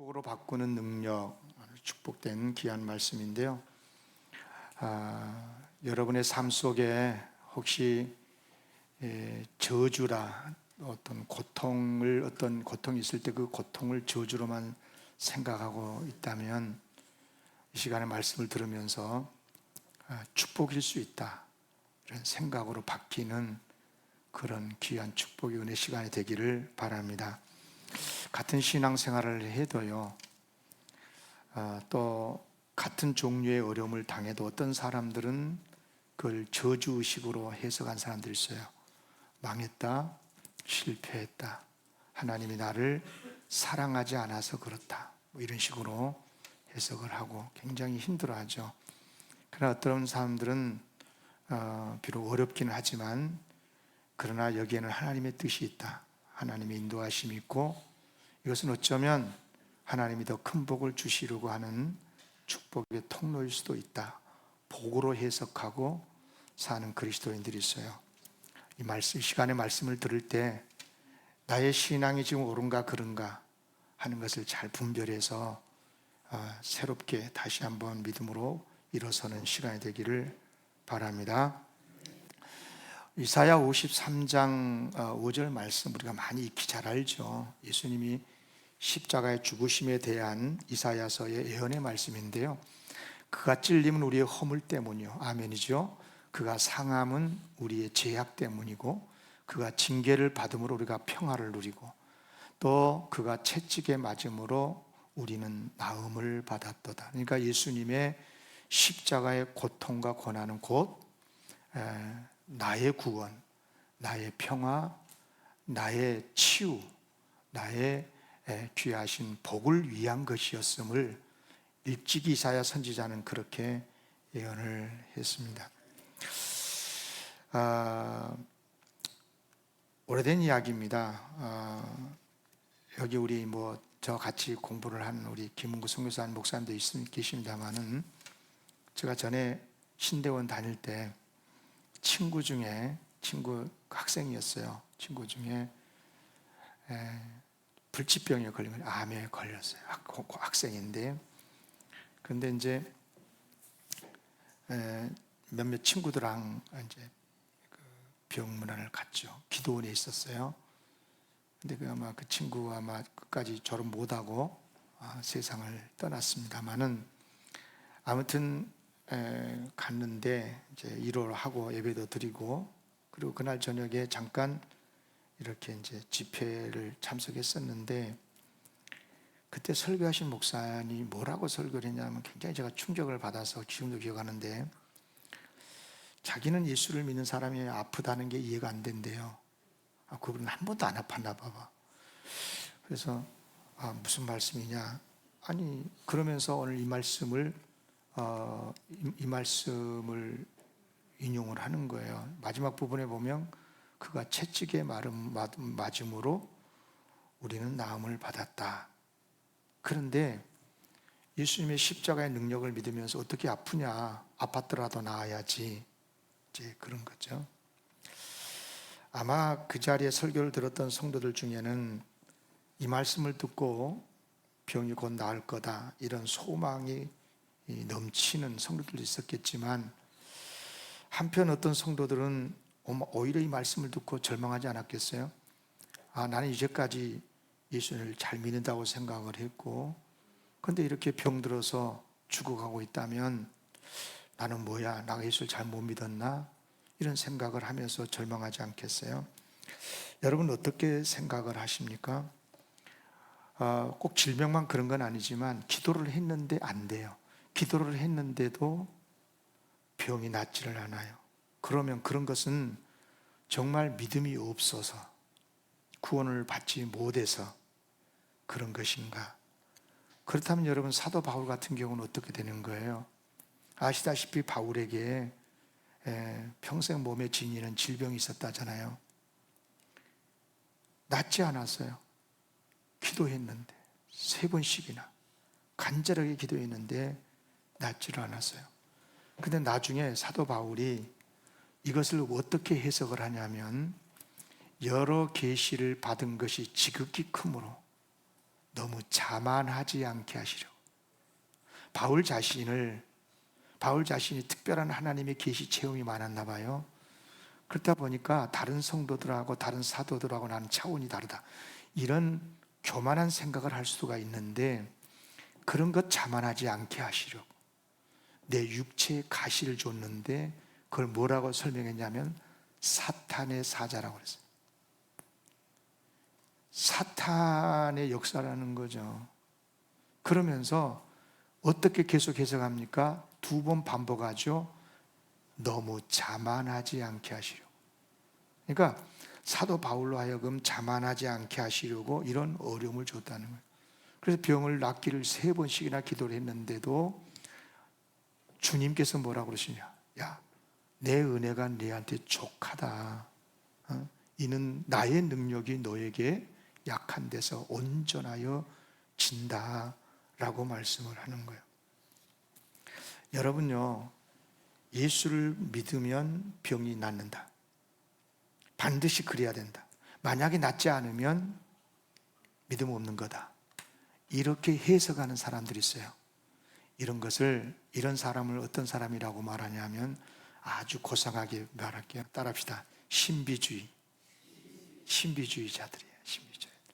축복으로 바꾸는 능력, 축복된 귀한 말씀인데요. 여러분의 삶 속에 혹시 저주라 어떤 고통이 있을 때 그 고통을 저주로만 생각하고 있다면 이 시간에 말씀을 들으면서 축복일 수 있다 이런 생각으로 바뀌는 그런 귀한 축복의 은혜 시간이 되기를 바랍니다. 같은 신앙생활을 해도요, 또 같은 종류의 어려움을 당해도 어떤 사람들은 그걸 저주의식으로 해석한 사람들이 있어요. 망했다, 실패했다, 하나님이 나를 사랑하지 않아서 그렇다, 뭐 이런 식으로 해석을 하고 굉장히 힘들어하죠. 그러나 어떤 사람들은 비록 어렵기는 하지만 그러나 여기에는 하나님의 뜻이 있다, 하나님의 인도하심이 있고 이것은 어쩌면 하나님이 더 큰 복을 주시려고 하는 축복의 통로일 수도 있다, 복으로 해석하고 사는 그리스도인들이 있어요. 이 시간에 말씀을 들을 때 나의 신앙이 지금 옳은가 그른가 하는 것을 잘 분별해서 새롭게 다시 한번 믿음으로 일어서는 시간이 되기를 바랍니다. 이사야 53장 5절 말씀 우리가 많이 익히 잘 알죠. 예수님이 십자가의 죽으심에 대한 이사야서의 예언의 말씀인데요, 그가 찔림은 우리의 허물 때문이요, 아멘이죠. 그가 상함은 우리의 죄악 때문이고 그가 징계를 받음으로 우리가 평화를 누리고 또 그가 채찍에 맞음으로 우리는 나음을 받았도다. 그러니까 예수님의 십자가의 고통과 고난은 곧 나의 구원, 나의 평화, 나의 치유, 나의 귀하신 복을 위한 것이었음을 일찍이 이사야 선지자는 그렇게 예언을 했습니다. 오래된 이야기입니다. 여기 우리 저 같이 공부를 한 우리 김은구 선교사님 목사님도 계십니다만은 제가 전에 신대원 다닐 때 친구 학생이었어요. 친구 중에 불치병에 걸리면 암에 걸렸어요. 학생인데, 그런데 이제 몇몇 친구들랑 이제 그 병문안을 갔죠. 기도원에 있었어요. 근데 그 친구가 아마 끝까지 졸업 못하고 세상을 떠났습니다만은 아무튼 갔는데 이제 일을 하고 예배도 드리고 그리고 그날 저녁에 잠깐 이렇게 이제 집회를 참석했었는데 그때 설교하신 목사님이 뭐라고 설교를 했냐면 굉장히 제가 충격을 받아서 지금도 기억하는데, 자기는 예수를 믿는 사람이 아프다는 게 이해가 안 된대요. 그분은 한 번도 안 아팠나 봐봐. 그래서 무슨 말씀이냐, 아니 그러면서 오늘 이 말씀을 인용을 하는 거예요. 마지막 부분에 보면 그가 채찍에 맞음으로 우리는 나음을 받았다. 그런데 예수님의 십자가의 능력을 믿으면서 어떻게 아프냐, 아팠더라도 나아야지, 이제 그런 거죠. 아마 그 자리에 설교를 들었던 성도들 중에는 이 말씀을 듣고 병이 곧 나을 거다 이런 소망이 넘치는 성도들도 있었겠지만, 한편 어떤 성도들은 오히려 이 말씀을 듣고 절망하지 않았겠어요? 나는 이제까지 예수님을 잘 믿는다고 생각을 했고, 그런데 이렇게 병들어서 죽어가고 있다면 나는 뭐야, 나가 예수를 잘 못 믿었나, 이런 생각을 하면서 절망하지 않겠어요? 여러분 어떻게 생각을 하십니까? 꼭 질병만 그런 건 아니지만 기도를 했는데 안 돼요. 기도를 했는데도 병이 낫지를 않아요. 그러면 그런 것은 정말 믿음이 없어서, 구원을 받지 못해서 그런 것인가? 그렇다면 여러분, 사도 바울 같은 경우는 어떻게 되는 거예요? 아시다시피 바울에게 평생 몸에 지니는 질병이 있었다잖아요. 낫지 않았어요. 기도했는데 3번씩이나 간절하게 기도했는데 낫지를 않았어요. 근데 나중에 사도 바울이 이것을 어떻게 해석을 하냐면, 여러 계시를 받은 것이 지극히 크므로 너무 자만하지 않게 하시려고. 바울 자신이 특별한 하나님의 계시 체험이 많았나 봐요. 그렇다 보니까 다른 성도들하고 다른 사도들하고 나는 차원이 다르다, 이런 교만한 생각을 할 수가 있는데, 그런 것 자만하지 않게 하시려고 내 육체에 가시를 줬는데, 그걸 뭐라고 설명했냐면 사탄의 사자라고 그랬어요. 사탄의 역사라는 거죠. 그러면서 어떻게 계속 해석합니까? 2번 반복하죠. 너무 자만하지 않게 하시려고. 그러니까 사도 바울로 하여금 자만하지 않게 하시려고 이런 어려움을 줬다는 거예요. 그래서 병을 낫기를 3번씩이나 기도를 했는데도 주님께서 뭐라고 그러시냐, 야, 내 은혜가 너한테 족하다. 이는 나의 능력이 너에게 약한 데서 온전하여 진다 라고 말씀을 하는 거예요. 여러분요, 예수를 믿으면 병이 낫는다, 반드시 그래야 된다, 만약에 낫지 않으면 믿음 없는 거다, 이렇게 해석하는 사람들이 있어요. 이런 사람을 어떤 사람이라고 말하냐면, 아주 고상하게 말할게요. 따라합시다. 신비주의자들이에요. 신비주의자들.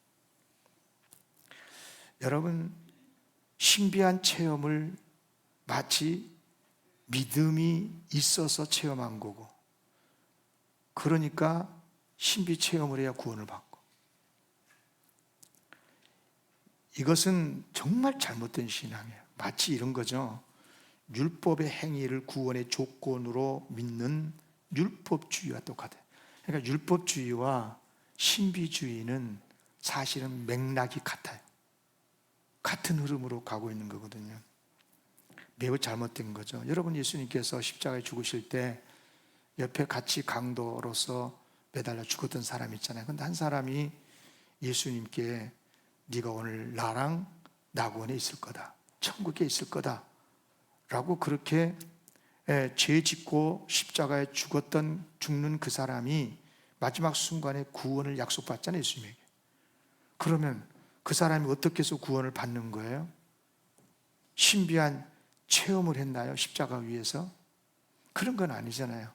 여러분, 신비한 체험을 마치 믿음이 있어서 체험한 거고, 그러니까 신비 체험을 해야 구원을 받고, 이것은 정말 잘못된 신앙이에요. 마치 이런 거죠. 율법의 행위를 구원의 조건으로 믿는 율법주의와 똑같아요. 그러니까 율법주의와 신비주의는 사실은 맥락이 같아요. 같은 흐름으로 가고 있는 거거든요. 매우 잘못된 거죠. 여러분, 예수님께서 십자가에 죽으실 때 옆에 같이 강도로서 매달려 죽었던 사람이 있잖아요. 근데 한 사람이 예수님께 네가 오늘 나랑 낙원에 있을 거다, 천국에 있을 거다 라고 그렇게 죄 짓고 십자가에 죽는 그 사람이 마지막 순간에 구원을 약속받잖아요, 예수님에게. 그러면 그 사람이 어떻게 해서 구원을 받는 거예요? 신비한 체험을 했나요? 십자가 위에서? 그런 건 아니잖아요.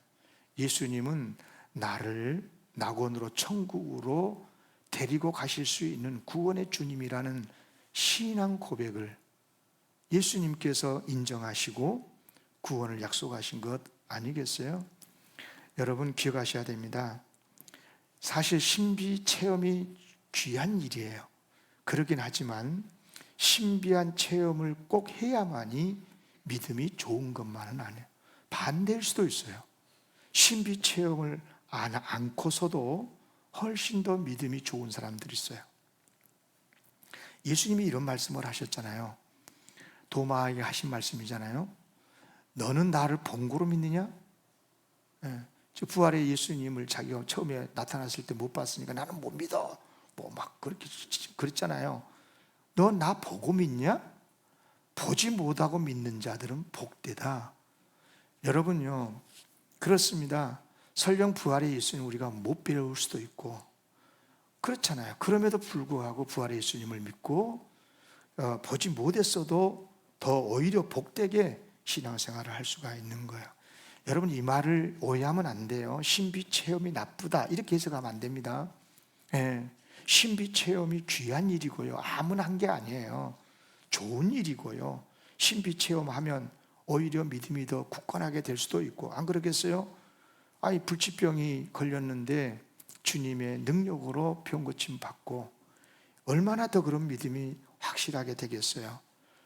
예수님은 나를 낙원으로, 천국으로 데리고 가실 수 있는 구원의 주님이라는 신앙 고백을 예수님께서 인정하시고 구원을 약속하신 것 아니겠어요? 여러분, 기억하셔야 됩니다. 사실 신비 체험이 귀한 일이에요. 그러긴 하지만 신비한 체험을 꼭 해야만이 믿음이 좋은 것만은 아니에요. 반대일 수도 있어요. 신비 체험을 않고서도 훨씬 더 믿음이 좋은 사람들이 있어요. 예수님이 이런 말씀을 하셨잖아요. 도마에게 하신 말씀이잖아요. 너는 나를 본 거로 믿느냐? 저 부활의 예수님을 자기가 처음에 나타났을 때 못 봤으니까 나는 못 믿어, 뭐 막 그렇게 그랬잖아요. 너 나 보고 믿냐? 보지 못하고 믿는 자들은 복되다. 여러분요, 그렇습니다. 설령 부활의 예수님 우리가 못 배울 수도 있고 그렇잖아요. 그럼에도 불구하고 부활의 예수님을 믿고 보지 못했어도 더 오히려 복되게 신앙생활을 할 수가 있는 거예요. 여러분, 이 말을 오해하면 안 돼요. 신비 체험이 나쁘다 이렇게 해석하면 안 됩니다. 신비 체험이 귀한 일이고요, 아무나 한 게 아니에요. 좋은 일이고요. 신비 체험하면 오히려 믿음이 더 굳건하게 될 수도 있고, 안 그러겠어요? 불치병이 걸렸는데 주님의 능력으로 병 고침 받고 얼마나 더 그런 믿음이 확실하게 되겠어요?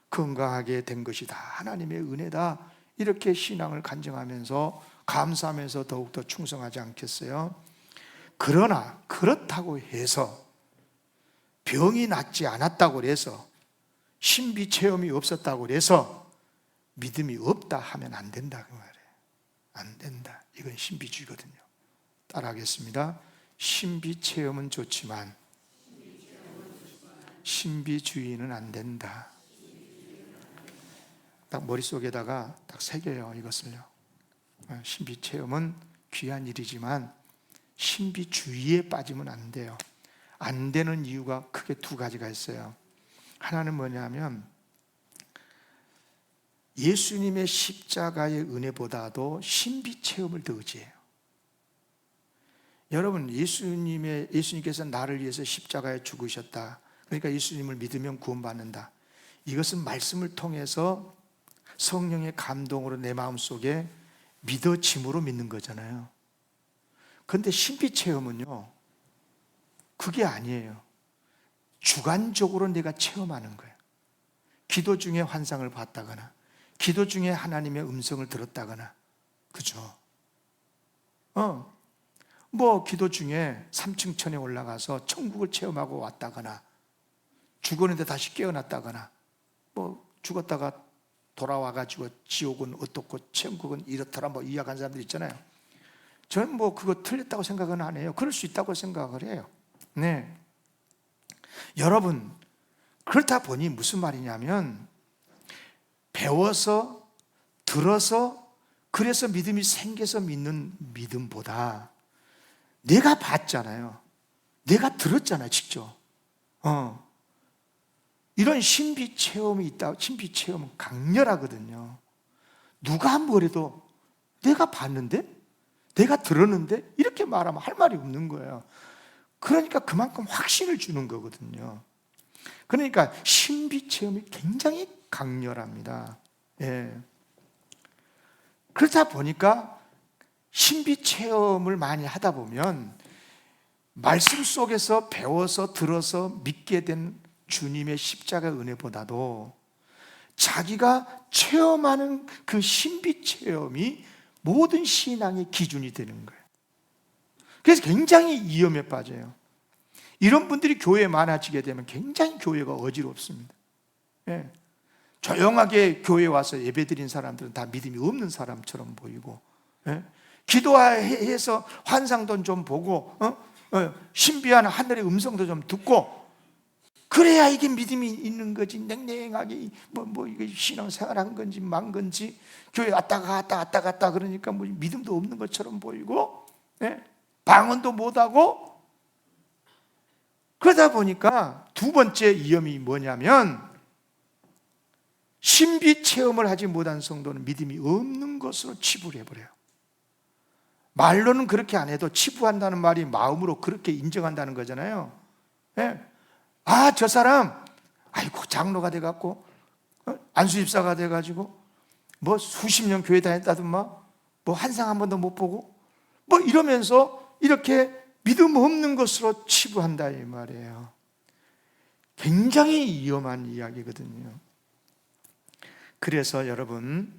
건강하게 된 것이 다 하나님의 은혜다, 이렇게 신앙을 간증하면서 감사하면서 더욱더 충성하지 않겠어요? 그러나 그렇다고 해서 병이 낫지 않았다고 해서 신비 체험이 없었다고 해서 믿음이 없다 하면 안 된다 그 말이에요. 안 된다. 이건 신비주의거든요. 따라하겠습니다. 신비 체험은 좋지만 신비주의는 안 된다. 딱 머릿속에다가 딱 새겨요, 이것을요. 신비 체험은 귀한 일이지만 신비주의에 빠지면 안 돼요. 안 되는 이유가 크게 2가지가 있어요. 하나는 뭐냐면 예수님의 십자가의 은혜보다도 신비 체험을 더 의지해요. 여러분, 예수님께서 나를 위해서 십자가에 죽으셨다. 그러니까 예수님을 믿으면 구원받는다. 이것은 말씀을 통해서 성령의 감동으로 내 마음속에 믿어짐으로 믿는 거잖아요. 그런데 신비 체험은요, 그게 아니에요. 주관적으로 내가 체험하는 거예요. 기도 중에 환상을 봤다거나, 기도 중에 하나님의 음성을 들었다거나, 그죠? 뭐 기도 중에 3층 천에 올라가서 천국을 체험하고 왔다거나, 죽었는데 다시 깨어났다거나, 뭐 죽었다가 돌아와가지고 지옥은 어떻고 천국은 이렇더라 뭐 이야기한 사람들 있잖아요. 저는 뭐 그거 틀렸다고 생각은 안 해요. 그럴 수 있다고 생각을 해요. 네. 여러분, 그렇다 보니 무슨 말이냐면, 배워서 들어서 그래서 믿음이 생겨서 믿는 믿음보다 내가 봤잖아요. 내가 들었잖아요, 직접. 이런 신비 체험이 있다. 신비 체험은 강렬하거든요. 누가 뭐래도 내가 봤는데, 내가 들었는데 이렇게 말하면 할 말이 없는 거예요. 그러니까 그만큼 확신을 주는 거거든요. 그러니까 신비 체험이 굉장히 강렬합니다. 예. 그렇다 보니까 신비 체험을 많이 하다 보면 말씀 속에서 배워서 들어서 믿게 된 주님의 십자가 은혜보다도 자기가 체험하는 그 신비 체험이 모든 신앙의 기준이 되는 거예요. 그래서 굉장히 위험에 빠져요. 이런 분들이 교회에 많아지게 되면 굉장히 교회가 어지럽습니다. 예. 조용하게 교회에 와서 예배드린 사람들은 다 믿음이 없는 사람처럼 보이고, 예. 기도해서 환상도 좀 보고, 신비한 하늘의 음성도 좀 듣고, 그래야 이게 믿음이 있는 거지. 냉랭하게 이게 신앙생활 한 건지 만 건지, 교회 왔다 갔다 그러니까 뭐 믿음도 없는 것처럼 보이고, 예? 방언도 못하고. 그러다 보니까 두 번째 위험이 뭐냐면, 신비 체험을 하지 못한 성도는 믿음이 없는 것으로 치부를 해버려요. 말로는 그렇게 안 해도 치부한다는 말이 마음으로 그렇게 인정한다는 거잖아요. 예? 아, 저 사람, 아이고, 장로가 돼갖고, 안수집사가 돼가지고, 뭐 수십 년 교회 다녔다더만, 뭐 환상 한 번도 못 보고, 뭐 이러면서 이렇게 믿음 없는 것으로 치부한다, 이 말이에요. 굉장히 위험한 이야기거든요. 그래서 여러분,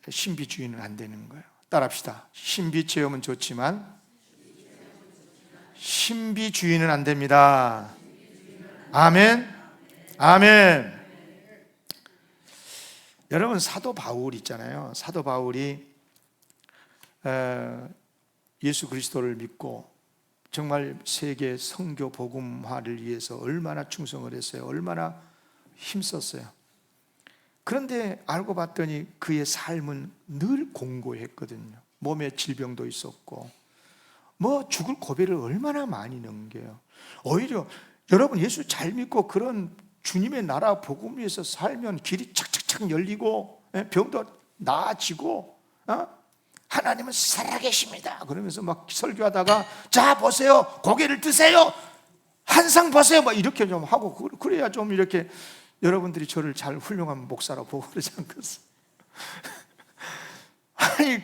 신비주의는 안 되는 거예요. 따라합시다. 신비 체험은 좋지만, 신비주의는 안 됩니다. 아멘. 아멘. 여러분, 사도 바울 있잖아요. 사도 바울이 예수 그리스도를 믿고 정말 세계 선교 복음화를 위해서 얼마나 충성을 했어요. 얼마나 힘썼어요. 그런데 알고 봤더니 그의 삶은 늘 공고했거든요. 몸에 질병도 있었고, 뭐 죽을 고비를 얼마나 많이 넘겨요. 오히려 여러분, 예수 잘 믿고 그런 주님의 나라 복음 위에서 살면 길이 착착착 열리고, 병도 나아지고, 하나님은 살아계십니다 그러면서 막 설교하다가, 자 보세요, 고개를 드세요, 한상 보세요, 막 이렇게 좀 하고, 그래야 좀 이렇게 여러분들이 저를 잘 훌륭한 목사라고 보고 그러지 않겠어요? 아니,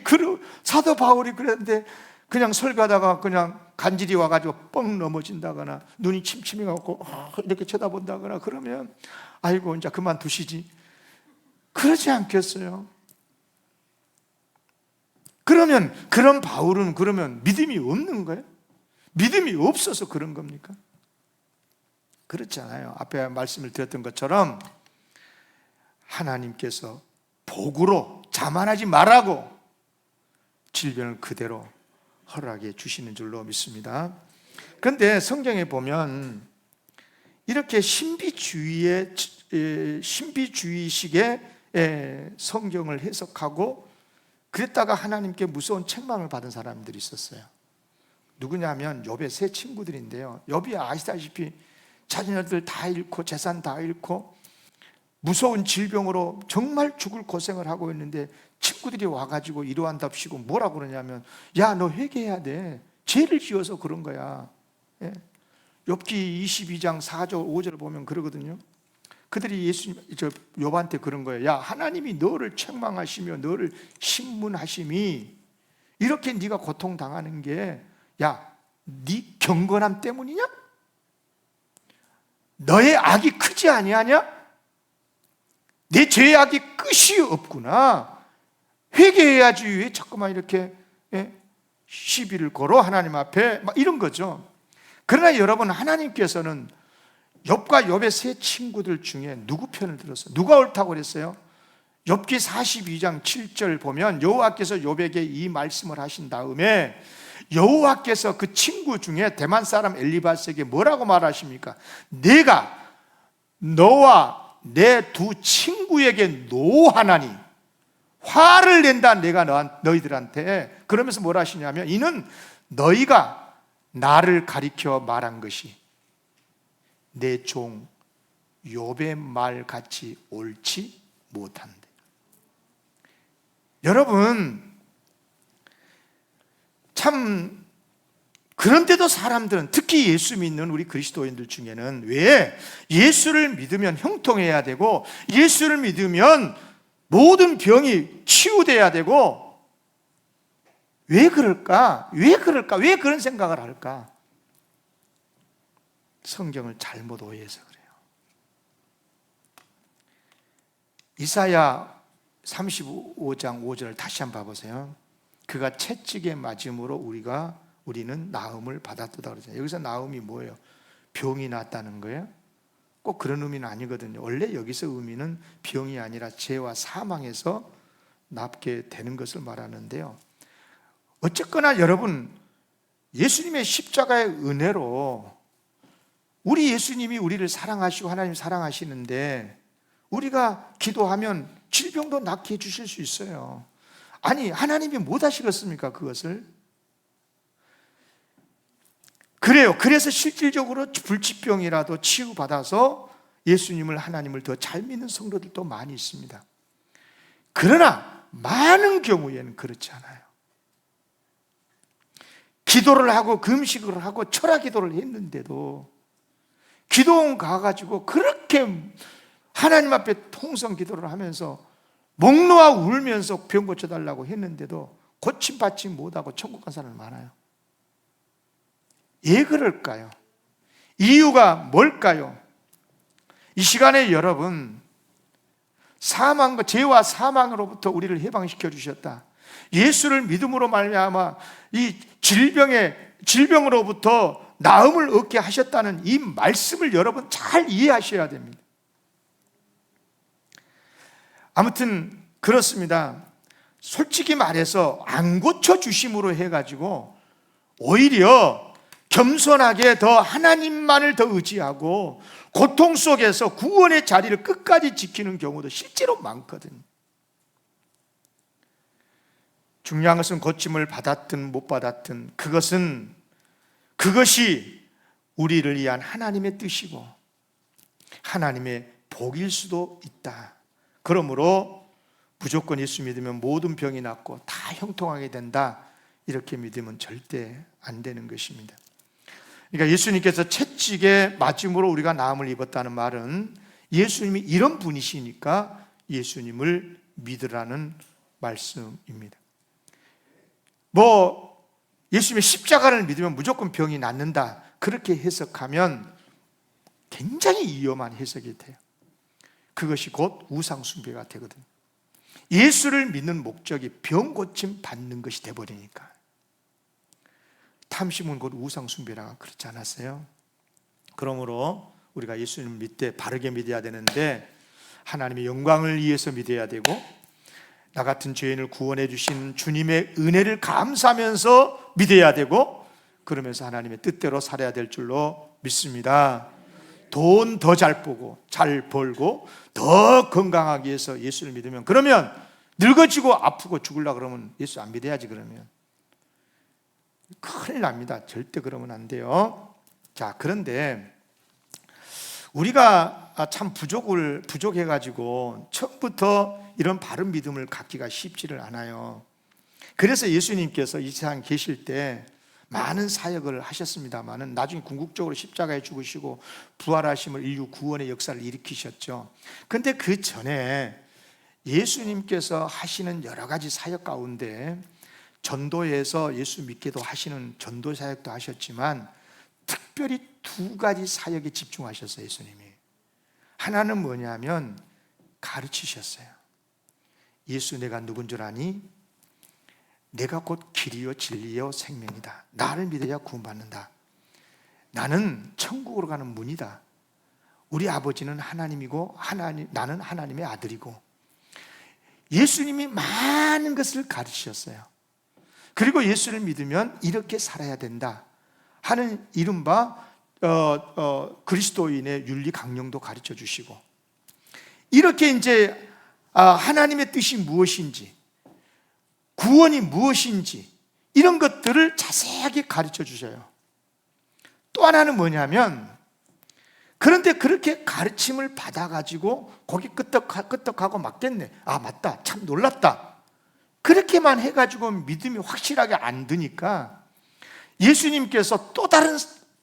사도 바울이 그랬는데 그냥 설교하다가 그냥 간질이 와가지고 뻥 넘어진다거나 눈이 침침해갖고 이렇게 쳐다본다거나 그러면, 아이고 이제 그만두시지, 그러지 않겠어요? 그러면 그런 바울은 그러면 믿음이 없는 거예요? 믿음이 없어서 그런 겁니까? 그렇지 않아요. 앞에 말씀을 드렸던 것처럼 하나님께서 복으로 자만하지 말라고 질병을 그대로 허락해 주시는 줄로 믿습니다. 그런데 성경에 보면 이렇게 신비주의식의 성경을 해석하고 그랬다가 하나님께 무서운 책망을 받은 사람들이 있었어요. 누구냐면 욥의 세 친구들인데요. 욥이 아시다시피 자녀들 다 잃고 재산 다 잃고 무서운 질병으로 정말 죽을 고생을 하고 있는데 친구들이 와가지고 이러한답시고 뭐라고 그러냐면, 야, 너 회개해야 돼. 죄를 지어서 그런 거야. 예? 욥기 22장 4절 5절을 보면 그러거든요. 그들이 욥한테 그런 거예요. 야, 하나님이 너를 책망하시며 너를 신문하심이 이렇게 네가 고통당하는 게, 야, 네 경건함 때문이냐? 너의 악이 크지 아니하냐? 내 죄악이 끝이 없구나. 회개해야지 왜 자꾸만 이렇게 시비를 걸어 하나님 앞에, 막 이런 거죠. 그러나 여러분, 하나님께서는 욥과 욥의 세 친구들 중에 누구 편을 들었어요? 누가 옳다고 그랬어요? 욥기 42장 7절 보면 여호와께서 욥에게 이 말씀을 하신 다음에 여호와께서 그 친구 중에 대만 사람 엘리바스에게 뭐라고 말하십니까? 내가 너와 내 두 친구에게 노하나니 화를 낸다 내가 너희들한테. 그러면서 뭐라 하시냐면, 이는 너희가 나를 가리켜 말한 것이 내 종 욥의 말 같이 옳지 못한데. 여러분, 참 그런데도 사람들은, 특히 예수 믿는 우리 그리스도인들 중에는 왜 예수를 믿으면 형통해야 되고 예수를 믿으면 모든 병이 치유돼야 되고, 왜 그럴까? 왜 그런 생각을 할까? 성경을 잘못 오해해서 그래요. 이사야 35장 5절을 다시 한번 봐보세요. 그가 채찍에 맞음으로 우리는 나음을 받았도다 그러잖아요. 여기서 나음이 뭐예요? 병이 났다는 거예요? 꼭 그런 의미는 아니거든요. 원래 여기서 의미는 병이 아니라 죄와 사망에서 낫게 되는 것을 말하는데요. 어쨌거나 여러분, 예수님의 십자가의 은혜로 우리 예수님이 우리를 사랑하시고 하나님 사랑하시는데, 우리가 기도하면 질병도 낫게 해주실 수 있어요. 아니, 하나님이 못 하시겠습니까, 그것을? 그래요. 그래서 실질적으로 불치병이라도 치유받아서 예수님을, 하나님을 더 잘 믿는 성도들도 많이 있습니다. 그러나 많은 경우에는 그렇지 않아요. 기도를 하고 금식을 하고 철학 기도를 했는데도, 기도원 가가지고 그렇게 하나님 앞에 통성 기도를 하면서 목 놓아 울면서 병 고쳐달라고 했는데도 고침받지 못하고 천국 간 사람이 많아요. 왜 그럴까요? 이유가 뭘까요? 이 시간에 여러분, 죄와 사망으로부터 우리를 해방시켜 주셨다. 예수를 믿음으로 말미암아 이 질병으로부터 나음을 얻게 하셨다는 이 말씀을 여러분 잘 이해하셔야 됩니다. 아무튼 그렇습니다. 솔직히 말해서 안 고쳐주심으로 해가지고 오히려 겸손하게 더 하나님만을 더 의지하고 고통 속에서 구원의 자리를 끝까지 지키는 경우도 실제로 많거든요. 중요한 것은 고침을 받았든 못 받았든 그것이 우리를 위한 하나님의 뜻이고 하나님의 복일 수도 있다. 그러므로 무조건 예수 믿으면 모든 병이 낫고 다 형통하게 된다, 이렇게 믿으면 절대 안 되는 것입니다. 그러니까 예수님께서 채찍에 맞음으로 우리가 나음을 입었다는 말은 예수님이 이런 분이시니까 예수님을 믿으라는 말씀입니다. 예수님의 십자가를 믿으면 무조건 병이 낫는다, 그렇게 해석하면 굉장히 위험한 해석이 돼요. 그것이 곧 우상숭배가 되거든요. 예수를 믿는 목적이 병 고침 받는 것이 돼버리니까. 탐심은 곧 우상숭배라 그렇지 않았어요? 그러므로 우리가 예수님을 믿되 바르게 믿어야 되는데, 하나님의 영광을 위해서 믿어야 되고, 나 같은 죄인을 구원해 주신 주님의 은혜를 감사하면서 믿어야 되고, 그러면서 하나님의 뜻대로 살아야 될 줄로 믿습니다. 돈 더 잘 벌고 더 건강하기 위해서 예수를 믿으면, 그러면 늙어지고 아프고 죽으려고 그러면 예수 안 믿어야지. 그러면 큰일 납니다. 절대 그러면 안 돼요. 자, 그런데 우리가 참 부족해가지고 처음부터 이런 바른 믿음을 갖기가 쉽지를 않아요. 그래서 예수님께서 이 세상에 계실 때 많은 사역을 하셨습니다만은 나중에 궁극적으로 십자가에 죽으시고 부활하심을 인류 구원의 역사를 일으키셨죠. 그런데 그 전에 예수님께서 하시는 여러 가지 사역 가운데 전도에서 예수 믿게도 하시는 전도 사역도 하셨지만 특별히 두 가지 사역에 집중하셨어요. 예수님이. 하나는 뭐냐면 가르치셨어요. 예수 내가 누군 줄 아니? 내가 곧 길이요 진리요 생명이다. 나를 믿어야 구원받는다. 나는 천국으로 가는 문이다. 우리 아버지는 하나님이고 나는 하나님의 아들이고. 예수님이 많은 것을 가르치셨어요. 그리고 예수를 믿으면 이렇게 살아야 된다 하는 이른바 그리스도인의 윤리 강령도 가르쳐 주시고, 이렇게 이제 하나님의 뜻이 무엇인지, 구원이 무엇인지 이런 것들을 자세하게 가르쳐 주셔요. 또 하나는 뭐냐면, 그런데 그렇게 가르침을 받아가지고 고개 끄덕하고 맞겠네, 맞다, 참 놀랐다, 그렇게만 해가지고 믿음이 확실하게 안 드니까 예수님께서 또 다른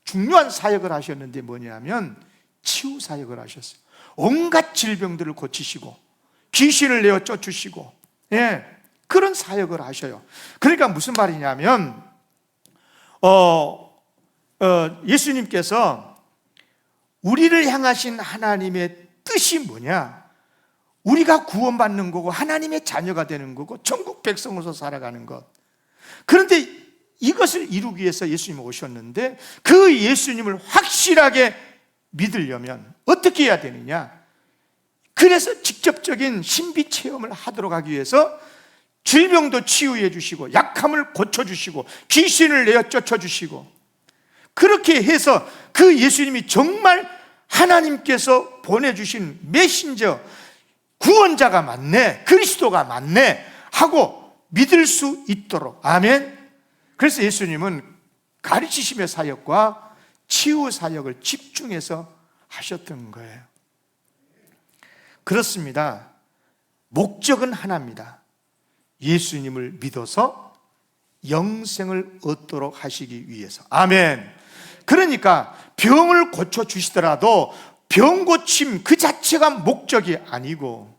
중요한 사역을 하셨는데 뭐냐면 치유 사역을 하셨어요. 온갖 질병들을 고치시고 귀신을 내어 쫓으시고, 그런 사역을 하셔요. 그러니까 무슨 말이냐면 예수님께서 우리를 향하신 하나님의 뜻이 뭐냐? 우리가 구원받는 거고 하나님의 자녀가 되는 거고 천국 백성으로서 살아가는 것. 그런데 이것을 이루기 위해서 예수님이 오셨는데 그 예수님을 확실하게 믿으려면 어떻게 해야 되느냐? 그래서 직접적인 신비 체험을 하도록 하기 위해서 질병도 치유해 주시고 약함을 고쳐주시고 귀신을 내어 쫓아주시고, 그렇게 해서 그 예수님이 정말 하나님께서 보내주신 메신저, 구원자가 맞네, 그리스도가 맞네 하고 믿을 수 있도록. 아멘. 그래서 예수님은 가르치심의 사역과 치유 사역을 집중해서 하셨던 거예요. 그렇습니다. 목적은 하나입니다. 예수님을 믿어서 영생을 얻도록 하시기 위해서. 아멘. 그러니까 병을 고쳐주시더라도 병 고침 그 자체가 목적이 아니고,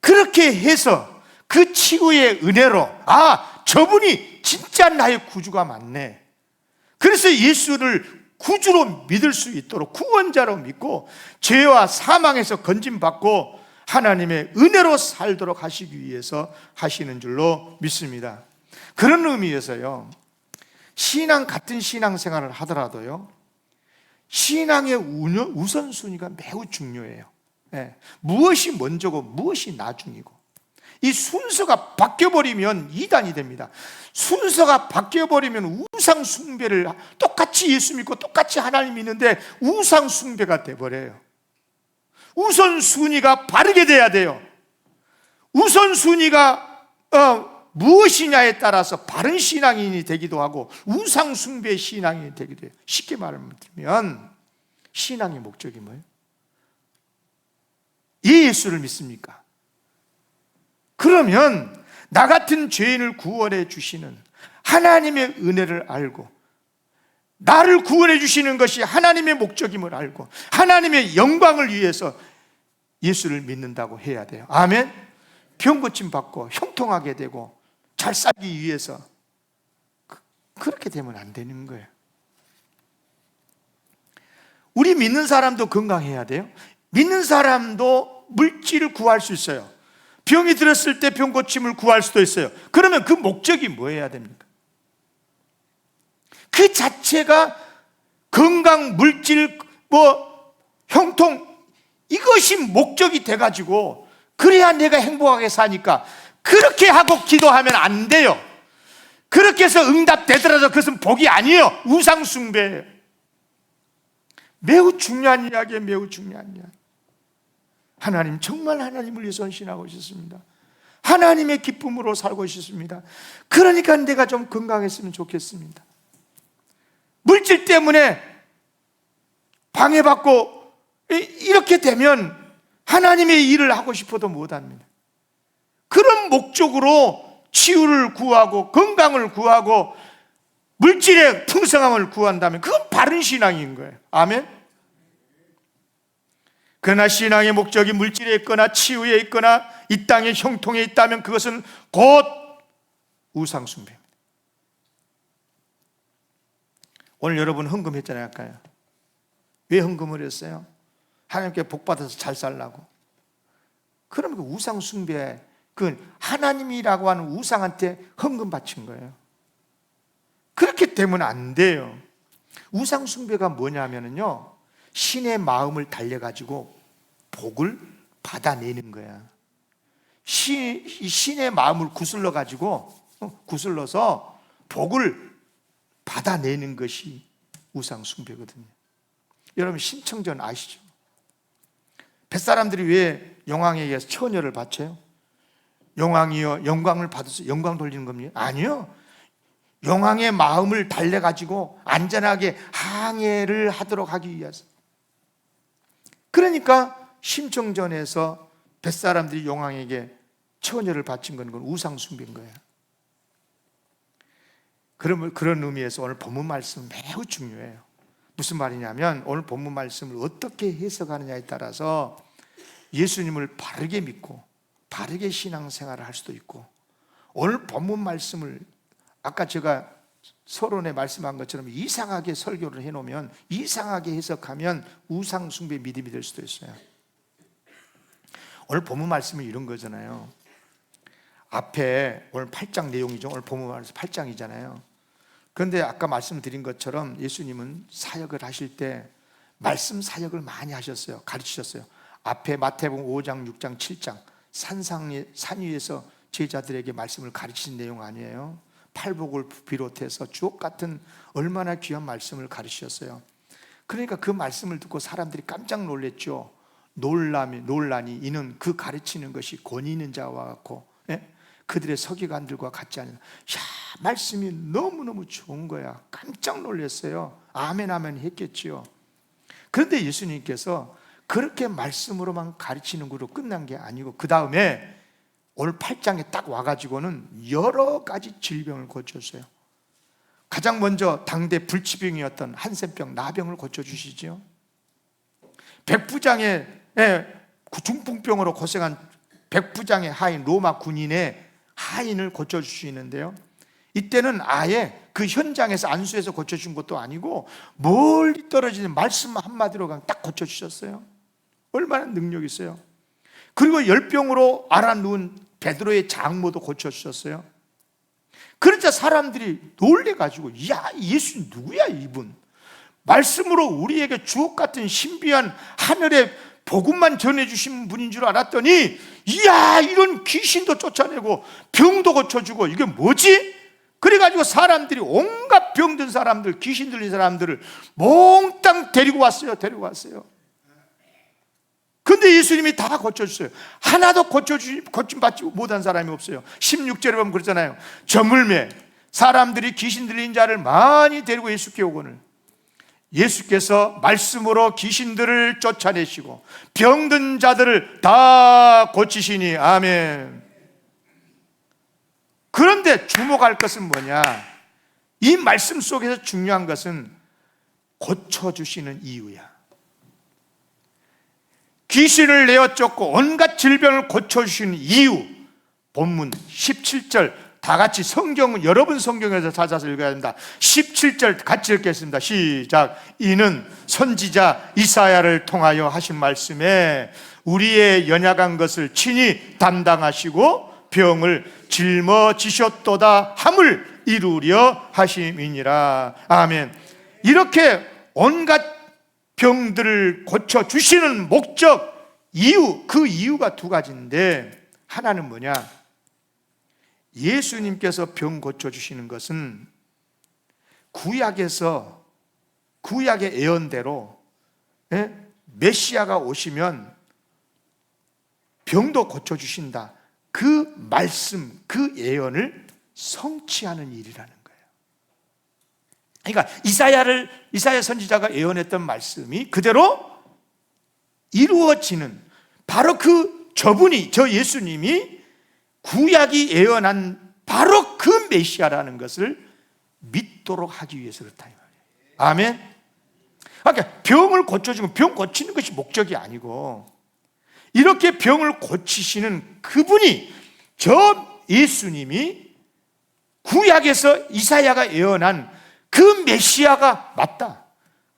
그렇게 해서 그 치유의 은혜로 저분이 진짜 나의 구주가 맞네, 그래서 예수를 구주로 믿을 수 있도록 구원자로 믿고 죄와 사망에서 건짐받고 하나님의 은혜로 살도록 하시기 위해서 하시는 줄로 믿습니다. 그런 의미에서요, 같은 신앙생활을 하더라도요, 신앙의 우선순위가 매우 중요해요. 무엇이 먼저고 무엇이 나중이고, 이 순서가 바뀌어버리면 이단이 됩니다. 순서가 바뀌어버리면 우상 숭배를, 똑같이 예수 믿고 똑같이 하나님 믿는데 우상 숭배가 돼버려요. 우선순위가 바르게 돼야 돼요. 우선순위가 무엇이냐에 따라서 바른 신앙인이 되기도 하고 우상 숭배의 신앙인이 되기도 해요. 쉽게 말하면 신앙의 목적이 뭐예요? 예수를 믿습니까? 그러면 나 같은 죄인을 구원해 주시는 하나님의 은혜를 알고, 나를 구원해 주시는 것이 하나님의 목적임을 알고 하나님의 영광을 위해서 예수를 믿는다고 해야 돼요. 아멘. 병 고침 받고 형통하게 되고 잘 살기 위해서 그렇게 되면 안 되는 거예요. 우리 믿는 사람도 건강해야 돼요. 믿는 사람도 물질을 구할 수 있어요. 병이 들었을 때 병 고침을 구할 수도 있어요. 그러면 그 목적이 뭐여야 됩니까? 그 자체가 건강, 물질, 형통, 이것이 목적이 돼가지고 그래야 내가 행복하게 사니까 그렇게 하고 기도하면 안 돼요. 그렇게 해서 응답되더라도 그것은 복이 아니에요. 우상숭배예요. 매우 중요한 이야기예요. 매우 중요한 이야기. 하나님, 정말 하나님을 위해서 헌신하고 싶습니다. 하나님의 기쁨으로 살고 싶습니다. 그러니까 내가 좀 건강했으면 좋겠습니다. 물질 때문에 방해받고 이렇게 되면 하나님의 일을 하고 싶어도 못합니다. 그런 목적으로 치유를 구하고 건강을 구하고 물질의 풍성함을 구한다면 그건 바른 신앙인 거예요. 아멘. 그러나 신앙의 목적이 물질에 있거나 치유에 있거나 이 땅의 형통에 있다면 그것은 곧 우상숭배입니다. 오늘 여러분 헌금했잖아요. 아까요. 왜 헌금을 했어요? 하나님께 복받아서 잘 살라고. 그러면 그 우상숭배, 그 하나님이라고 하는 우상한테 헌금 바친 거예요. 그렇게 되면 안 돼요. 우상숭배가 뭐냐면요, 신의 마음을 달래가지고 복을 받아내는 거야. 신의 마음을 구슬러서 복을 받아내는 것이 우상숭배거든요. 여러분 신청전 아시죠? 뱃사람들이 왜 용왕에게 처녀를 바쳐요? 용왕이여 영광을 받으세요. 영광 돌리는 겁니까? 아니요. 용왕의 마음을 달래가지고 안전하게 항해를 하도록 하기 위해서. 그러니까 심청전에서 뱃사람들이 용왕에게 처녀를 바친 건 우상숭배인 거예요. 그런 의미에서 오늘 본문 말씀은 매우 중요해요. 무슨 말이냐면 오늘 본문 말씀을 어떻게 해석하느냐에 따라서 예수님을 바르게 믿고 바르게 신앙생활을 할 수도 있고, 오늘 본문 말씀을 아까 제가 서론에 말씀한 것처럼 이상하게 설교를 해놓으면, 이상하게 해석하면 우상숭배 믿음이 될 수도 있어요. 오늘 본문 말씀은 이런 거잖아요. 앞에 오늘 8장 내용이죠. 오늘 본문 말씀 8장이잖아요. 그런데 아까 말씀드린 것처럼 예수님은 사역을 하실 때 말씀 사역을 많이 하셨어요. 가르치셨어요. 앞에 마태복음 5장, 6장, 7장 산 위에서 제자들에게 말씀을 가르치신 내용 아니에요? 팔복을 비롯해서 주옥 같은 얼마나 귀한 말씀을 가르치셨어요. 그러니까 그 말씀을 듣고 사람들이 깜짝 놀랐죠. 논란이 이는 그 가르치는 것이 권위 있는 자와 같고, 그들의 서기관들과 같지 않은. 말씀이 너무너무 좋은 거야. 깜짝 놀랐어요. 아멘 아멘 했겠지요. 그런데 예수님께서 그렇게 말씀으로만 가르치는 거로 끝난 게 아니고, 그 다음에 오늘 8장에 딱 와가지고는 여러 가지 질병을 고쳤어요. 가장 먼저 당대 불치병이었던 한센병, 나병을 고쳐주시죠. 백부장의 중풍병으로 고생한 백부장의 하인, 로마 군인의 하인을 고쳐주시는데요, 이때는 아예 그 현장에서 안수해서 고쳐준 것도 아니고 멀리 떨어지는 말씀 한마디로 그냥 딱 고쳐주셨어요. 얼마나 능력 있어요. 그리고 열병으로 앓아누운 베드로의 장모도 고쳐주셨어요. 그러자 사람들이 놀래가지고, 야, 예수 누구야 이분? 말씀으로 우리에게 주옥 같은 신비한 하늘의 복음만 전해주신 분인 줄 알았더니, 이야, 이런 귀신도 쫓아내고 병도 고쳐주고 이게 뭐지? 그래가지고 사람들이 온갖 병든 사람들, 귀신 들린 사람들을 몽땅 데리고 왔어요. 근데 예수님이 다 고쳐주세요. 하나도 고침받지 못한 사람이 없어요. 16절에 보면 그러잖아요. 저물매 사람들이 귀신 들린 자를 많이 데리고 예수께 오거늘 예수께서 말씀으로 귀신들을 쫓아내시고 병든 자들을 다 고치시니. 아멘. 그런데 주목할 것은 뭐냐? 이 말씀 속에서 중요한 것은 고쳐주시는 이유야. 귀신을 내어 쫓고 온갖 질병을 고쳐주시는 이유, 본문 17절 다 같이 성경은 여러분 성경에서 찾아서 읽어야 됩니다. 17절 같이 읽겠습니다. 시작. 이는 선지자 이사야를 통하여 하신 말씀에 우리의 연약한 것을 친히 담당하시고 병을 짊어지셨도다 함을 이루려 하심이니라. 아멘. 이렇게 온갖 병들을 고쳐주시는 목적, 이유, 그 이유가 두 가지인데, 하나는 뭐냐? 예수님께서 병 고쳐주시는 것은 구약의 예언대로 메시아가 오시면 병도 고쳐주신다, 그 말씀, 그 예언을 성취하는 일이라는 거예요. 그러니까 이사야 선지자가 예언했던 말씀이 그대로 이루어지는, 바로 저 예수님이 구약이 예언한 바로 그 메시아라는 것을 믿도록 하기 위해서 그렇다 이 말이에요. 아멘. 그러니까 병을 고쳐주면 병 고치는 것이 목적이 아니고, 이렇게 병을 고치시는 그분이, 저 예수님이 구약에서 이사야가 예언한 그 메시아가 맞다,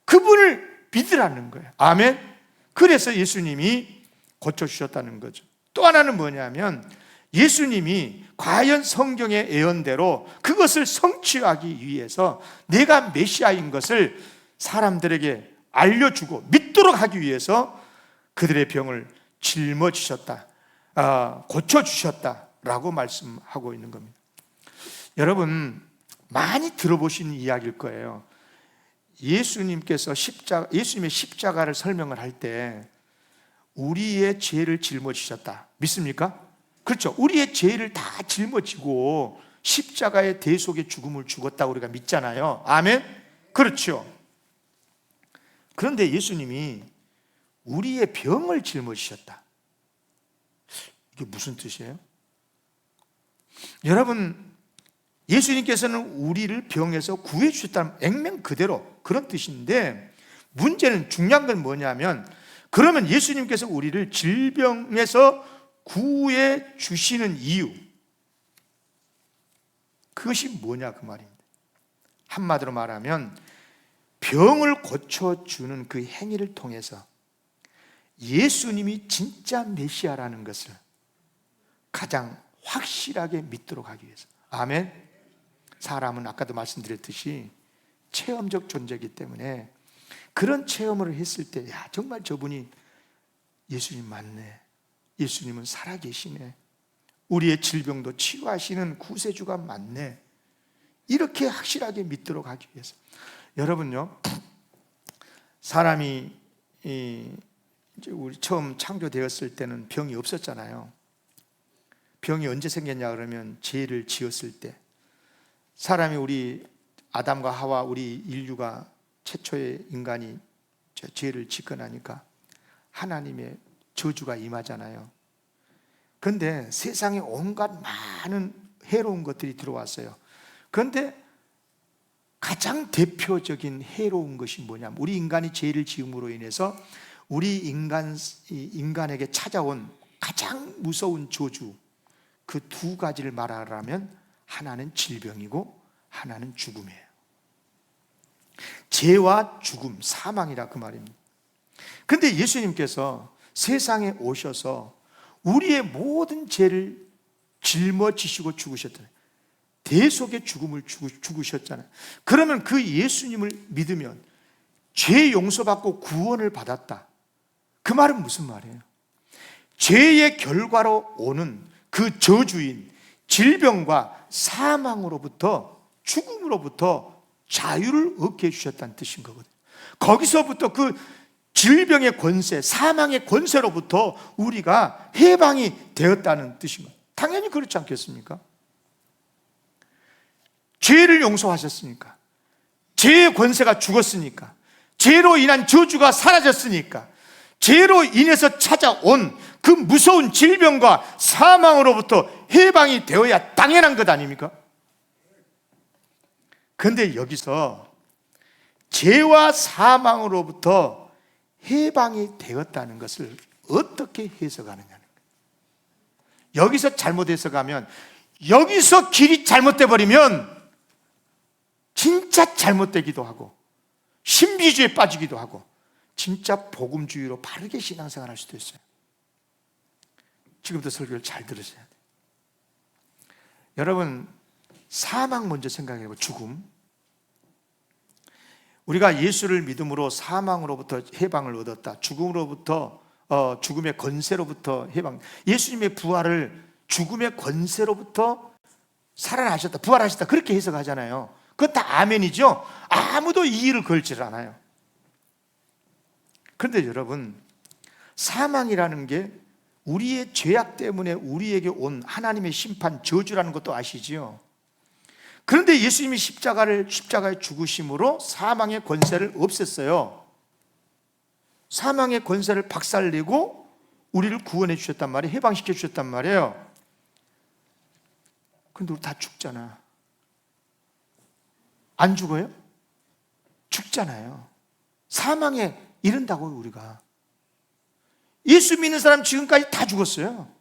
그분을 믿으라는 거예요. 아멘. 그래서 예수님이 고쳐주셨다는 거죠. 또 하나는 뭐냐면, 예수님이 과연 성경의 예언대로 그것을 성취하기 위해서 내가 메시아인 것을 사람들에게 알려주고 믿도록 하기 위해서 그들의 병을 짊어지셨다, 고쳐주셨다라고 말씀하고 있는 겁니다. 여러분, 많이 들어보신 이야기일 거예요. 예수님의 십자가를 설명을 할 때 우리의 죄를 짊어지셨다, 믿습니까? 그렇죠. 우리의 죄를 다 짊어지고 십자가의 대속의 죽음을 죽었다고 우리가 믿잖아요. 아멘. 그렇죠. 그런데 예수님이 우리의 병을 짊어지셨다, 이게 무슨 뜻이에요? 여러분, 예수님께서는 우리를 병에서 구해 주셨다는 액면 그대로 그런 뜻인데, 문제는, 중요한 건 뭐냐면, 그러면 예수님께서 우리를 질병에서 구해 주시는 이유, 그것이 뭐냐 그 말입니다. 한마디로 말하면 병을 고쳐주는 그 행위를 통해서 예수님이 진짜 메시아라는 것을 가장 확실하게 믿도록 하기 위해서. 아멘. 사람은 아까도 말씀드렸듯이 체험적 존재이기 때문에 그런 체험을 했을 때, 야, 정말 저분이 예수님 맞네, 예수님은 살아계시네, 우리의 질병도 치유하시는 구세주가 맞네, 이렇게 확실하게 믿도록 하기 위해서. 여러분요, 사람이 이제 우리 처음 창조되었을 때는 병이 없었잖아요. 병이 언제 생겼냐 그러면 죄를 지었을 때, 사람이, 우리 아담과 하와, 우리 인류가 최초의 인간이 죄를 짓고 나니까 하나님의 저주가 임하잖아요. 그런데 세상에 온갖 많은 해로운 것들이 들어왔어요. 그런데 가장 대표적인 해로운 것이 뭐냐면, 우리 인간이 죄를 지음으로 인해서 우리 인간에게 찾아온 가장 무서운 저주, 그 두 가지를 말하라면 하나는 질병이고 하나는 죽음이에요. 죄와 죽음, 사망이라 그 말입니다. 그런데 예수님께서 세상에 오셔서 우리의 모든 죄를 짊어지시고 죽으셨잖아요. 대속의 죽음을 죽으셨잖아요. 그러면 그 예수님을 믿으면 죄 용서받고 구원을 받았다, 그 말은 무슨 말이에요? 죄의 결과로 오는 그 저주인 질병과 사망으로부터, 죽음으로부터 자유를 얻게 해주셨다는 뜻인 거거든요. 거기서부터 그 질병의 권세, 사망의 권세로부터 우리가 해방이 되었다는 뜻인 거예요. 당연히 그렇지 않겠습니까? 죄를 용서하셨으니까, 죄의 권세가 죽었으니까, 죄로 인한 저주가 사라졌으니까, 죄로 인해서 찾아온 그 무서운 질병과 사망으로부터 해방이 되어야 당연한 것 아닙니까? 그런데 여기서 죄와 사망으로부터 해방이 되었다는 것을 어떻게 해석하느냐는 거예요. 여기서 잘못 해석하면, 여기서 길이 잘못돼 버리면 진짜 잘못되기도 하고 신비주의에 빠지기도 하고 진짜 복음주의로 바르게 신앙생활 할 수도 있어요. 지금부터 설교를 잘 들으셔야 돼요. 여러분, 사망 먼저 생각해보고, 죽음. 우리가 예수를 믿음으로 사망으로부터 해방을 얻었다, 죽음으로부터, 죽음의 권세로부터 해방, 예수님의 부활을 죽음의 권세로부터 살아나셨다, 부활하셨다, 그렇게 해석하잖아요. 그건 다 아멘이죠. 아무도 이의를 걸질 않아요. 그런데 여러분, 사망이라는 게 우리의 죄악 때문에 우리에게 온 하나님의 심판, 저주라는 것도 아시지요? 그런데 예수님이 십자가에 죽으심으로 사망의 권세를 없앴어요. 사망의 권세를 박살내고 우리를 구원해 주셨단 말이에요. 해방시켜 주셨단 말이에요. 근데 우리 다 죽잖아. 안 죽어요? 죽잖아요. 사망에 이른다고요, 우리가. 예수 믿는 사람 지금까지 다 죽었어요.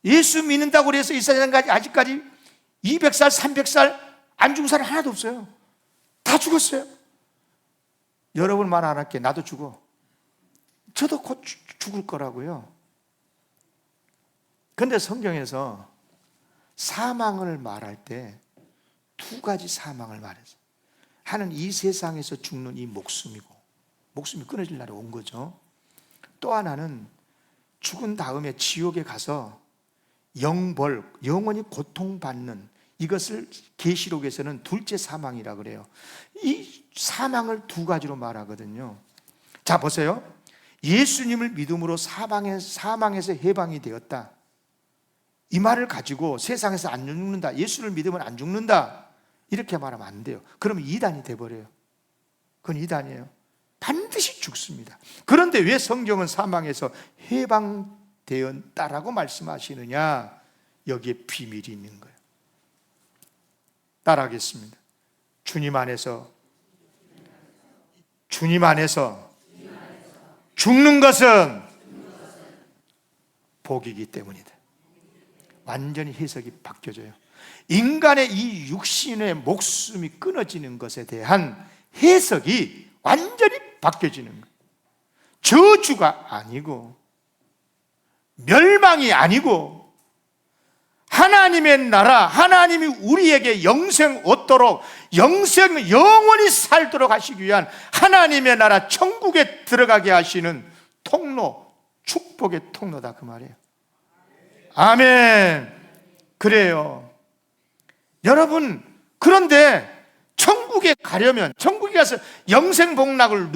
예수 믿는다고 해서 이 세상까지 아직까지 200살, 300살 안 죽은 사람 하나도 없어요. 다 죽었어요. 여러분 말 안 할게. 나도 죽어. 저도 곧 죽을 거라고요. 그런데 성경에서 사망을 말할 때 두 가지 사망을 말해서, 하나는 이 세상에서 죽는 이 목숨이 끊어질 날이 온 거죠. 또 하나는 죽은 다음에 지옥에 가서 영벌, 영원히 고통받는, 이것을 계시록에서는 둘째 사망이라 그래요. 이 사망을 두 가지로 말하거든요. 자, 보세요. 예수님을 믿음으로 사망에서 해방이 되었다, 이 말을 가지고 세상에서 안 죽는다, 예수를 믿으면 안 죽는다, 이렇게 말하면 안 돼요. 그러면 이단이 돼버려요. 그건 이단이에요. 반드시 죽습니다. 그런데 왜 성경은 사망에서 해방되었다라고 말씀하시느냐? 여기에 비밀이 있는 거예요. 따라하겠습니다. 주님 안에서 죽는 것은 복이기 때문이다. 완전히 해석이 바뀌어져요. 인간의 이 육신의 목숨이 끊어지는 것에 대한 해석이 완전히 바뀌어지는 거예요. 저주가 아니고 멸망이 아니고 하나님의 나라, 하나님이 우리에게 영생 얻도록, 영원히 살도록 하시기 위한 하나님의 나라 천국에 들어가게 하시는 통로, 축복의 통로다, 그 말이에요. 아멘. 그래요. 여러분, 그런데 천국에 가려면, 천국에 가서 영생 복락을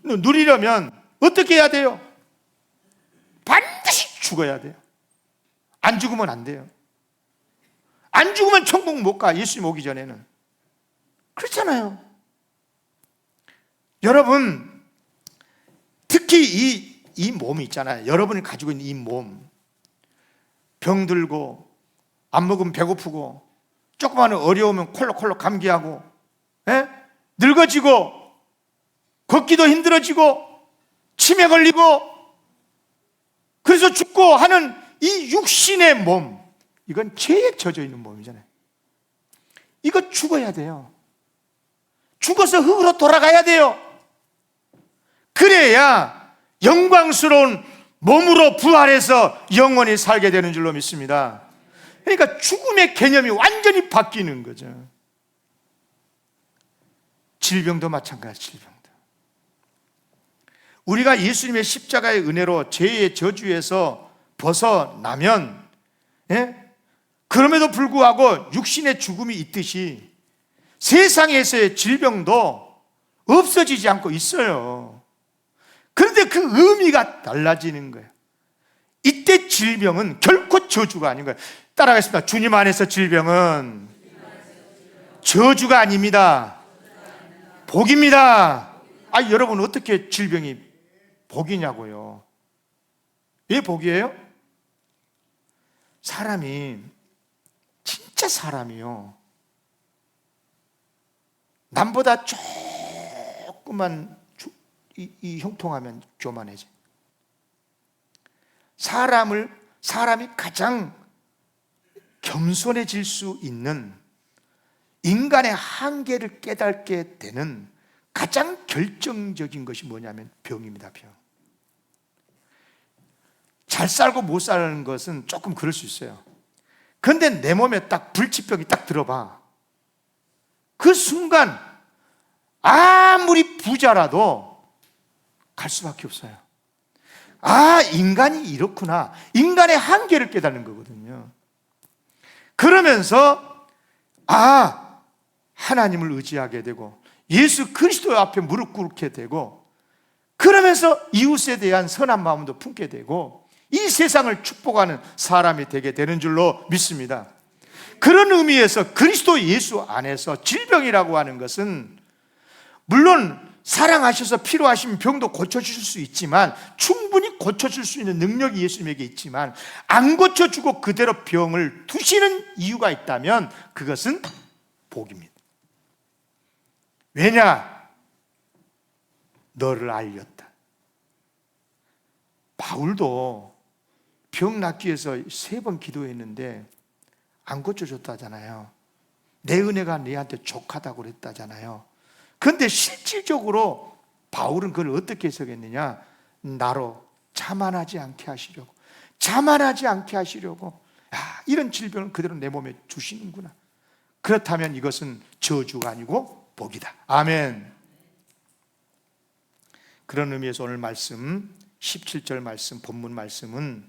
누리려면 어떻게 해야 돼요? 반드시 죽어야 돼요. 안 죽으면 안 돼요. 안 죽으면 천국 못 가, 예수님 오기 전에는. 그렇잖아요. 여러분, 특히 이 몸이 있잖아요. 여러분이 가지고 있는 이 몸, 병들고 안 먹으면 배고프고 조그마한 어려우면 콜록콜록 감기하고, 늙어지고 걷기도 힘들어지고 치매 걸리고 그래서 죽고 하는 이 육신의 몸, 이건 죄에 젖어 있는 몸이잖아요. 이거 죽어야 돼요. 죽어서 흙으로 돌아가야 돼요. 그래야 영광스러운 몸으로 부활해서 영원히 살게 되는 줄로 믿습니다. 그러니까 죽음의 개념이 완전히 바뀌는 거죠. 질병도 마찬가지, 질병도. 우리가 예수님의 십자가의 은혜로 죄의 저주에서 벗어나면, 그럼에도 불구하고 육신의 죽음이 있듯이 세상에서의 질병도 없어지지 않고 있어요. 그런데 그 의미가 달라지는 거예요. 이때 질병은 결코 저주가 아닌 거예요. 따라가겠습니다. 주님 안에서 질병은 저주가 아닙니다. 복입니다. 여러분, 어떻게 질병이 복이냐고요? 왜 복이에요? 사람이, 진짜 사람이요, 남보다 조금만 이 형통하면 교만해져. 사람이 가장 겸손해질 수 있는, 인간의 한계를 깨닫게 되는 가장 결정적인 것이 뭐냐면 병입니다. 병. 잘 살고 못 사는 것은 조금 그럴 수 있어요. 그런데 내 몸에 딱 불치병이 딱 들어봐. 그 순간 아무리 부자라도 갈 수밖에 없어요. 인간이 이렇구나. 인간의 한계를 깨닫는 거거든요. 그러면서 하나님을 의지하게 되고 예수 그리스도 앞에 무릎 꿇게 되고, 그러면서 이웃에 대한 선한 마음도 품게 되고 이 세상을 축복하는 사람이 되게 되는 줄로 믿습니다. 그런 의미에서 그리스도 예수 안에서 질병이라고 하는 것은 물론 사랑하셔서 필요하신 병도 고쳐주실 수 있지만, 충분히 고쳐줄 수 있는 능력이 예수님에게 있지만, 안 고쳐주고 그대로 병을 두시는 이유가 있다면 그것은 복입니다. 왜냐? 너를 알렸다. 바울도 병 낫기 위해서 3번 기도했는데 안 고쳐줬다잖아요. 내 은혜가 너한테 족하다고 그랬다잖아요. 그런데 실질적으로 바울은 그걸 어떻게 해석했느냐? 나로 자만하지 않게 하시려고, 자만하지 않게 하시려고. 이런 질병을 그대로 내 몸에 주시는구나. 그렇다면 이것은 저주가 아니고 복이다. 아멘. 그런 의미에서 오늘 말씀 17절 말씀, 본문 말씀은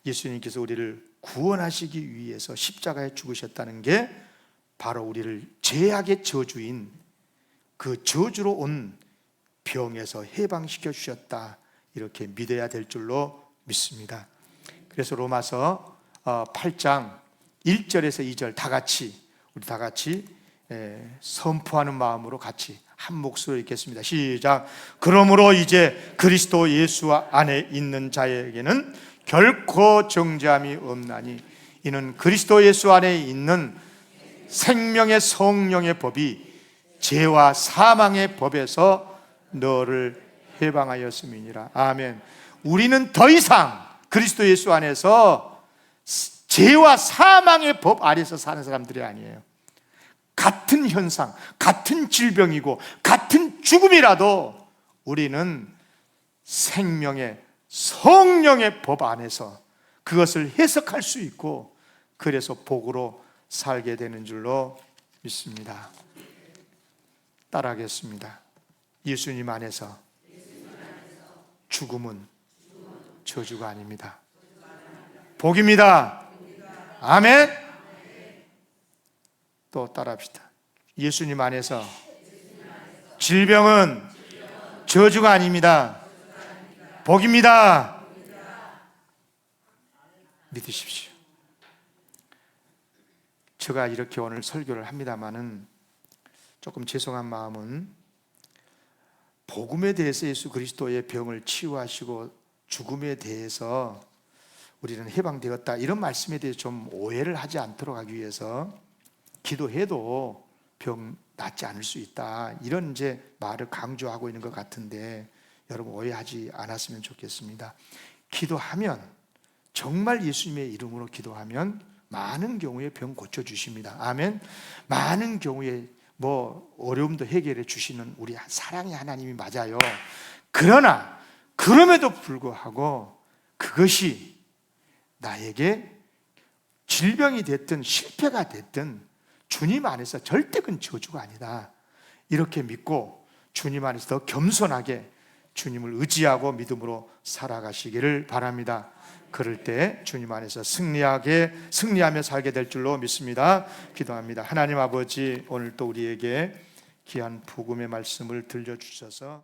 예수님께서 우리를 구원하시기 위해서 십자가에 죽으셨다는 게 바로 우리를 죄악의 저주인 그 저주로 온 병에서 해방시켜 주셨다, 이렇게 믿어야 될 줄로 믿습니다. 그래서 로마서 8장 1절에서 2절 우리 다 같이 선포하는 마음으로 같이 한 목소리로 읽겠습니다. 시작. 그러므로 이제 그리스도 예수 안에 있는 자에게는 결코 정죄함이 없나니, 이는 그리스도 예수 안에 있는 생명의 성령의 법이 죄와 사망의 법에서 너를 해방하였음이니라. 아멘. 우리는 더 이상 그리스도 예수 안에서 죄와 사망의 법 아래서 사는 사람들이 아니에요. 같은 현상, 같은 질병이고 같은 죽음이라도 우리는 생명의 성령의 법 안에서 그것을 해석할 수 있고, 그래서 복으로 살게 되는 줄로 믿습니다. 따라하겠습니다. 예수님 안에서 죽음은 저주가 아닙니다. 복입니다. 아멘. 또 따라합시다. 예수님 안에서 질병은 저주가 아닙니다. 복입니다. 믿으십시오. 제가 이렇게 오늘 설교를 합니다마는 조금 죄송한 마음은, 복음에 대해서 예수 그리스도의 병을 치유하시고 죽음에 대해서 우리는 해방되었다, 이런 말씀에 대해서 좀 오해를 하지 않도록 하기 위해서 기도해도 병 낫지 않을 수 있다, 이런 이제 말을 강조하고 있는 것 같은데 여러분 오해하지 않았으면 좋겠습니다. 기도하면, 정말 예수님의 이름으로 기도하면 많은 경우에 병 고쳐주십니다. 아멘. 많은 경우에 어려움도 해결해 주시는 우리 사랑의 하나님이 맞아요. 그러나 그럼에도 불구하고 그것이 나에게 질병이 됐든 실패가 됐든 주님 안에서 절대 그건 저주가 아니다, 이렇게 믿고 주님 안에서 더 겸손하게 주님을 의지하고 믿음으로 살아가시기를 바랍니다. 그럴 때 주님 안에서 승리하며 살게 될 줄로 믿습니다. 기도합니다. 하나님 아버지, 오늘 또 우리에게 귀한 복음의 말씀을 들려주셔서